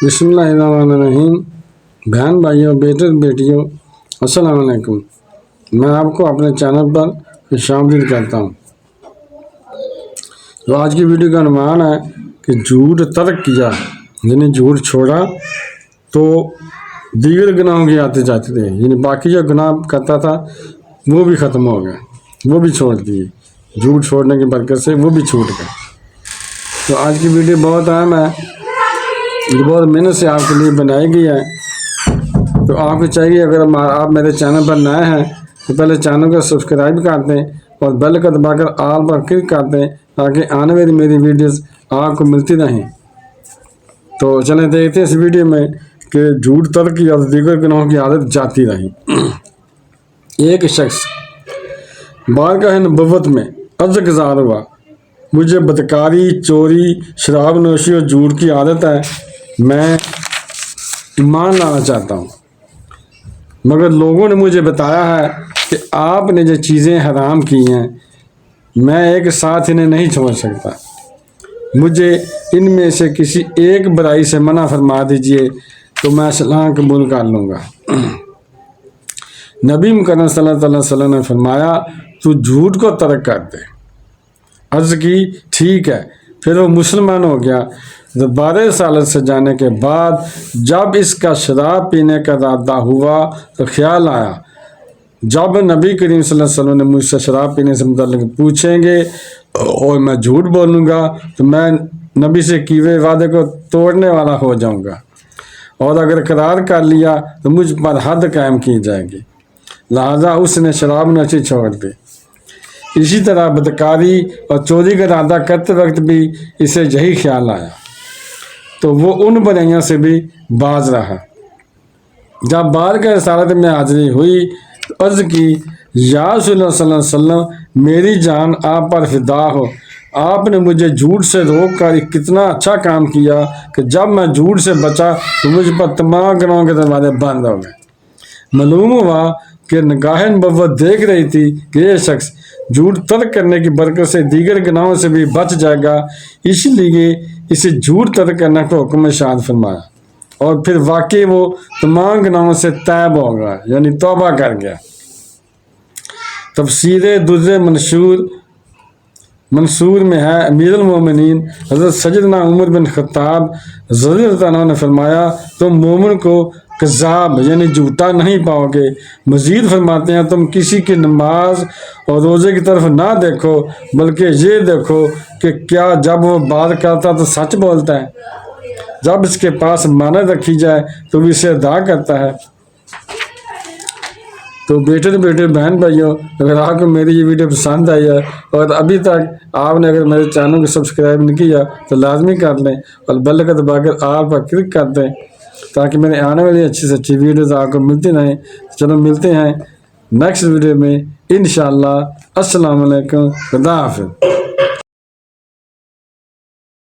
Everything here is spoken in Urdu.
بسم اللہ الرحمن الرحیم۔ بہن بھائیوں، بیٹے بیٹیوں، السلام علیکم۔ میں آپ کو اپنے چینل پر خوش آمدید کرتا ہوں۔ تو آج کی ویڈیو کا عنوان ہے کہ جھوٹ ترک کیا، یعنی جھوٹ چھوڑا تو دیگر گناہوں کی عادتیں جاتی تھیں، یعنی باقی جو گناہ کرتا تھا وہ بھی ختم ہو گئے، وہ بھی چھوڑ دیے، جھوٹ چھوڑنے کی برکت سے وہ بھی چھوٹ گئے۔ تو آج کی ویڈیو بہت اہم ہے، یہ بہت محنت سے آپ کے لیے بنائی گئی ہے۔ تو آپ کو چاہیے اگر آپ میرے چینل پر نئے ہیں تو پہلے چینل کو سبسکرائب کر دیں اور بیل کو دبا کر آل پر کلک کر دیں تاکہ آنے والی میری ویڈیوز آپ کو ملتی رہیں۔ تو چلیں دیکھتے ہیں اس ویڈیو میں کہ جھوٹ ترک کی اور دیگر گناہوں کی عادت جاتی رہی۔ ایک شخص بارگاہ نبوت میں عرض گزار ہوا، مجھے بدکاری، چوری، شراب نوشی اور جھوٹ کی عادت ہے، میں ایمان لانا چاہتا ہوں، مگر لوگوں نے مجھے بتایا ہے کہ آپ نے جو چیزیں حرام کی ہیں میں ایک ساتھ انہیں نہیں چھوڑ سکتا، مجھے ان میں سے کسی ایک برائی سے منع فرما دیجئے تو میں اسلام قبول کر لوں گا۔ نبی مکرم صلی اللہ علیہ وسلم نے فرمایا، تو جھوٹ کو ترک کر دے۔ عرض کی، ٹھیک ہے۔ پھر وہ مسلمان ہو گیا۔ 12 رسالت سے جانے کے بعد جب اس کا شراب پینے کا ارادہ ہوا تو خیال آیا، جب نبی کریم صلی اللہ علیہ وسلم نے مجھ سے شراب پینے سے متعلق پوچھیں گے اور میں جھوٹ بولوں گا تو میں نبی سے کیے ہوئے وعدے کو توڑنے والا ہو جاؤں گا، اور اگر قرار کر لیا تو مجھ پر حد قائم کی جائے گی، لہذا اس نے شراب نوشی چھوڑ دی۔ اسی طرح بدکاری اور چوری کا ارادہ کرتے وقت بھی اسے یہی خیال آیا تو وہ ان برائیوں سے بھی باز رہا۔ جب بارگاہ رسالت میں حاضری ہوئی تو عرض کی، یا رسول اللہ صلی اللہ علیہ وسلم، میری جان آپ پر فدا ہو، آپ نے مجھے جھوٹ سے روک کر کتنا اچھا کام کیا کہ جب میں جھوٹ سے بچا تو مجھ پر تمام گناہوں کے دروازے بند ہو گئے۔ معلوم ہوا کہ نگاہ نبوت دیکھ رہی تھی کہ یہ شخص جھوٹ ترک کرنے کی برکت سے دیگر گناہوں سے بھی بچ جائے گا، اس لیے اسے جھوٹ ترک کرنے کو حکم ارشاد فرمایا، اور پھر واقعی وہ تمام گناہوں سے تائب ہو گیا، یعنی توبہ کر گیا۔ تفسیر در منصور میں ہے، امیر المومنین حضرت سیدنا عمر بن خطاب رضی اللہ عنہ نے فرمایا، تم مومن کو کذاب یعنی جھوٹا نہیں پاؤ گے۔ مزید فرماتے ہیں، تم کسی کی نماز اور روزے کی طرف نہ دیکھو بلکہ یہ دیکھو کہ کیا جب وہ بات کرتا تو سچ بولتا ہے، جب اس کے پاس امانت رکھی جائے تو وہ اسے ادا کرتا ہے۔ تو بیٹے بہن بھائیوں، اگر آپ کو میری یہ ویڈیو پسند آئی ہے اور ابھی تک آپ نے اگر میرے چینل کو سبسکرائب نہیں کیا تو لازمی کر لیں اور بیل کو دبا کر آل پر کلک کر دیں تاکہ میرے آنے والی اچھی سے اچھی ویڈیوز آپ کو ملتی رہیں۔ چلو ملتے ہیں نیکسٹ ویڈیو میں انشاءاللہ۔ السلام علیکم، خدا حافظ۔